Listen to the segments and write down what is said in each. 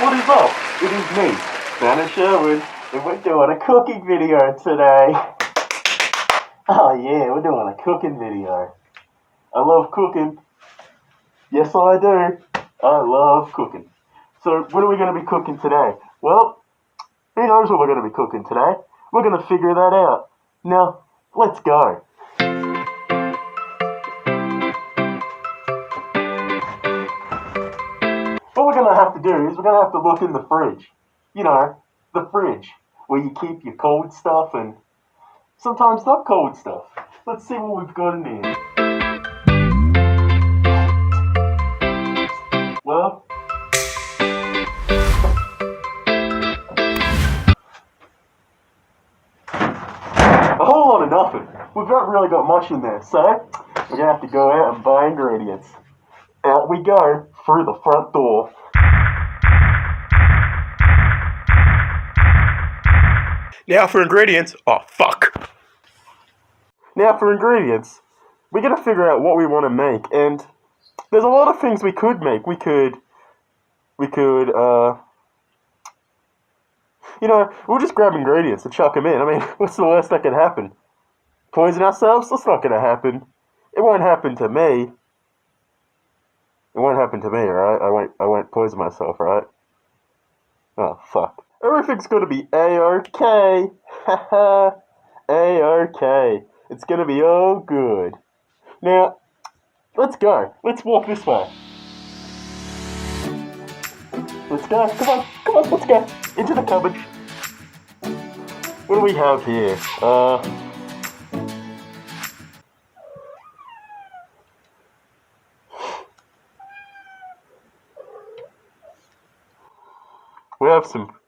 What is up? It is me, SpanishIrwin, and we're doing a cooking video today. Oh yeah, we're doing a cooking video. I love cooking. Yes, I do. I love cooking. So, what are we going to be cooking today? Well, who knows what we're going to be cooking today? We're going to figure that out. Now, let's go. What we're going to have to do is we're going to have to look in the fridge. You know, the fridge, where you keep your cold stuff and sometimes not cold stuff. Let's see what we've got in here. Well, a whole lot of nothing. We've not really got much in there, so we're going to have to go out and buy ingredients. Out we go through the front door. Now for ingredients. Oh, fuck. Now for ingredients. We're going to figure out what we want to make, and there's a lot of things we could make. We could, we'll just grab ingredients and chuck them in. I mean, what's the worst that could happen? Poison ourselves? That's not going to happen. It won't happen to me. It won't happen to me, right? I won't poison myself, right? Oh, fuck. Everything's gonna be A-OK. Haha. A-OK. It's gonna be all good. Now, let's go. Let's walk this way. Let's go. Come on, let's go. Into the cupboard. What do we have here?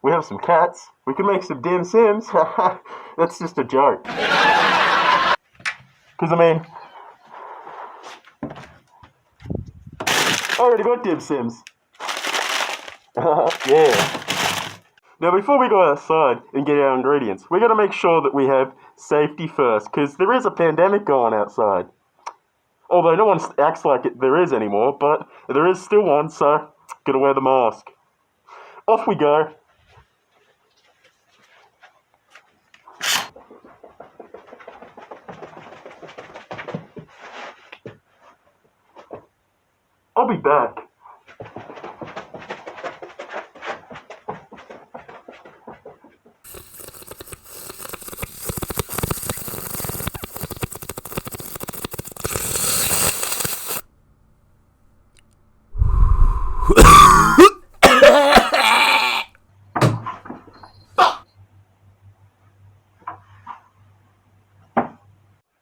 We have some cats. We can make some dim sims. That's just a joke. Because I mean, I already got dim sims. Yeah. Now before we go outside and get our ingredients, we got to make sure that we have safety first, because there is a pandemic going outside. Although no one acts like there is anymore, but there is still one, so gotta wear the mask. Off we go. I'll be back.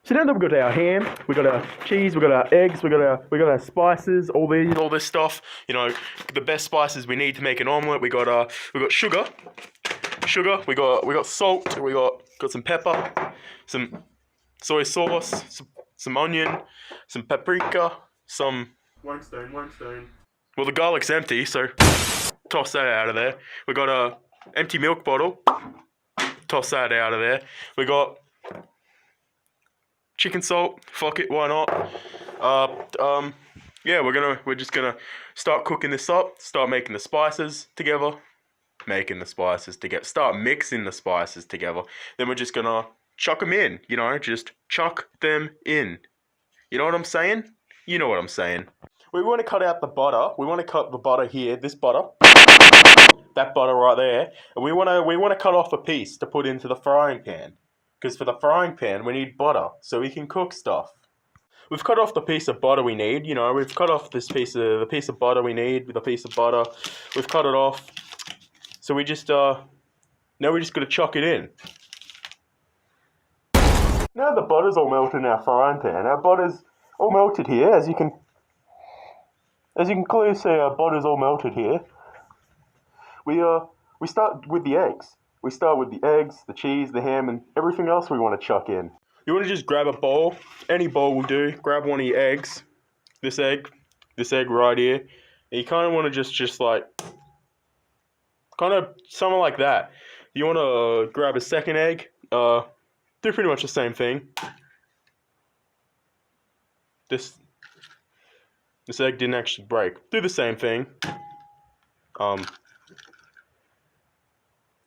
So now that we've got our ham, we've got our cheese, we've got our eggs, we've got our spices, all this stuff. You know, the best spices we need to make an omelette. We got sugar, we got salt, we got some pepper, some soy sauce, some onion, some paprika, some limestone. Well, the garlic's empty, so toss that out of there. We got a empty milk bottle. Toss that out of there. We got chicken salt, fuck it, why not? Yeah, we're just gonna start cooking this up, start making the spices together, start mixing the spices together. Then we're just gonna chuck them in, just chuck them in. You know what I'm saying? You know what I'm saying. We want to cut out the butter. We want to cut the butter here, this butter, that butter right there, and we want to cut off a piece to put into the frying pan. Because for the frying pan, we need butter, so we can cook stuff. We've cut off the piece of butter we need, we've cut off the piece of butter we need, with a piece of butter. We've cut it off. So we just, now we're just going to chuck it in. Now the butter's all melted in our frying pan. Our butter's all melted here, as you can clearly see, our butter's all melted here. We start with the eggs. We start with the eggs, the cheese, the ham, and everything else we want to chuck in. You want to just grab a bowl. Any bowl will do. Grab one of your eggs. This egg right here. And you kind of want to just like, kind of something like that. You want to grab a second egg. Do pretty much the same thing. This egg didn't actually break. Do the same thing.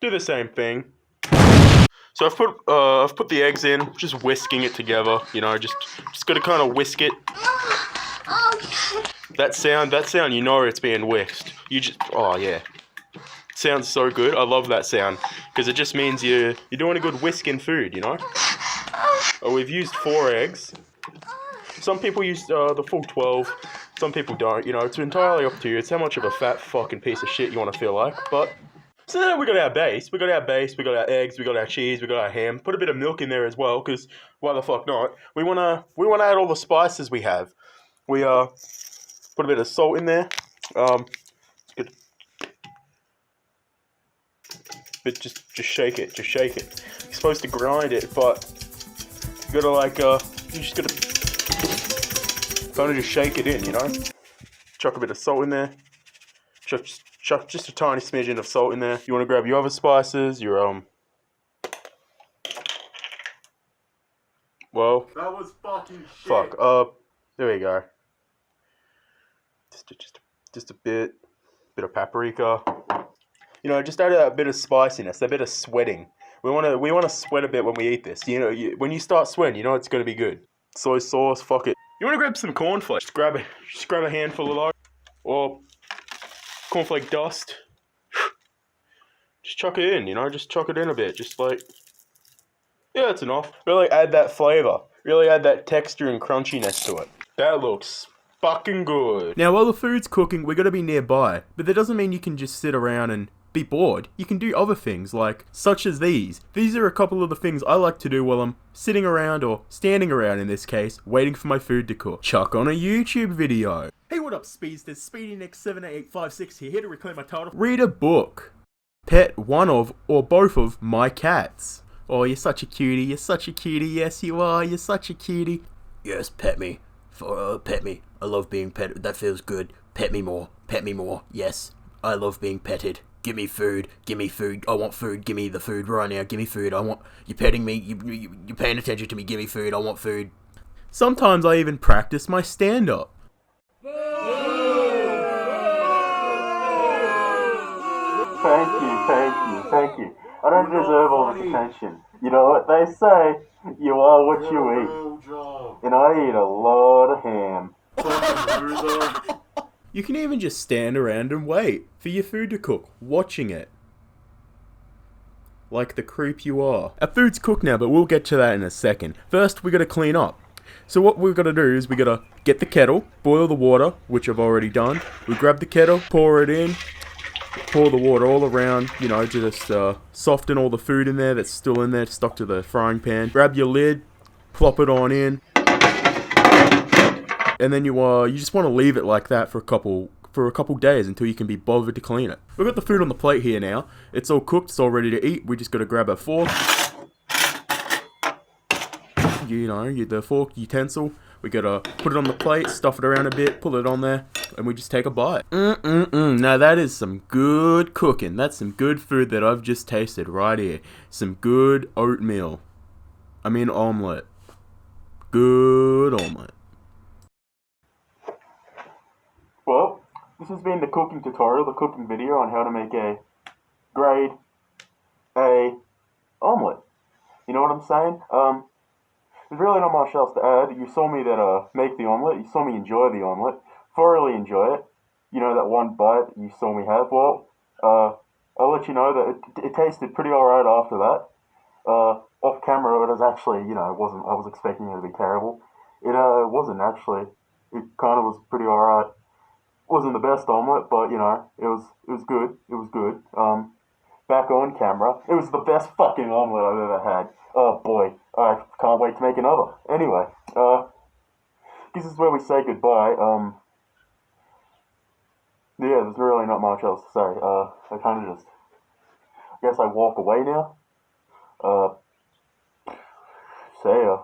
do the same thing. So I've put the eggs in, just whisking it together. You know, just gotta kind of whisk it. That sound, you know it's being whisked. Oh yeah, sounds so good. I love that sound because it just means you're doing a good whisking food. You know. We've used 4 eggs. Some people use the full 12. Some people don't. You know, it's entirely up to you. It's how much of a fat fucking piece of shit you want to feel like. But so now we got our base. We got our eggs. We got our cheese. We got our ham. Put a bit of milk in there as well, because why the fuck not? We wanna add all the spices we have. We put a bit of salt in there. Good. But just shake it. Just shake it. You're supposed to grind it, but you gotta you just gotta kind of just shake it in, you know. Chuck a bit of salt in there. Chuck just a tiny smidgen of salt in there. You want to grab your other spices, your well, that was fucking shit. Fuck. There we go. Just a bit of paprika. You know, just add a bit of spiciness, a bit of sweating. We wanna sweat a bit when we eat this. You know, when you start sweating, you know it's gonna be good. Soy sauce, fuck it. You wanna grab some cornflakes? Just grab a handful of those, or cornflake dust. Just chuck it in, you know, just chuck it in a bit, just like, yeah, that's enough. Really add that flavor, really add that texture and crunchiness to it. That looks fucking good. Now, while the food's cooking, we're gonna be nearby, but that doesn't mean you can just sit around and be bored. You can do other things, like, such as these. These are a couple of the things I like to do while I'm sitting around, or standing around in this case, waiting for my food to cook. Chuck on a YouTube video. Hey, what up, speedsters? SpeedyNext78856 here to reclaim my title. Read a book. Pet one of, or both of, my cats. Oh, you're such a cutie, you're such a cutie, yes you are, you're such a cutie. Yes, pet me. Pet me. I love being petted, that feels good. Pet me more, yes. I love being petted. Give me food, I want food, give me the food right now, give me food, you're petting me, you're paying attention to me, give me food, I want food. Sometimes I even practice my stand-up. Thank you. I don't deserve all this attention. You know what they say, you are what you eat. And I eat a lot of ham. You can even just stand around and wait for your food to cook, watching it. Like the creep you are. Our food's cooked now, but we'll get to that in a second. First, we gotta clean up. So what we've gotta do is we gotta get the kettle, boil the water, which I've already done. We grab the kettle, pour it in, pour the water all around, you know, just soften all the food in there that's still in there, stuck to the frying pan. Grab your lid, plop it on in. And then you just want to leave it like that for a couple days until you can be bothered to clean it. We've got the food on the plate here now. It's all cooked, it's all ready to eat. We just got to grab a fork. You know, the fork utensil. We got to put it on the plate, stuff it around a bit, pull it on there, and we just take a bite. Now that is some good cooking. That's some good food that I've just tasted right here. Some good oatmeal. I mean omelette. Good omelette. Well, this has been the cooking tutorial, the cooking video on how to make a grade A omelette. You know what I'm saying? There's really not much else to add. You saw me make the omelette. You saw me enjoy the omelette. Thoroughly enjoy it. You know, that one bite you saw me have. Well, I'll let you know that it tasted pretty alright after that. Off camera, it was actually, you know, I was expecting it to be terrible. It wasn't actually. It kind of was pretty alright. Wasn't the best omelette, but you know, it was good. It was good. Back on camera, it was the best fucking omelette I've ever had. Oh boy, I can't wait to make another. Anyway, this is where we say goodbye. Yeah, there's really not much else to say. I kind of I guess I walk away now. See ya.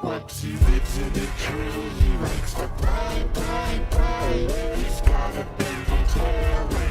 Once he lives in a tree, he likes to play. He's got a big tail.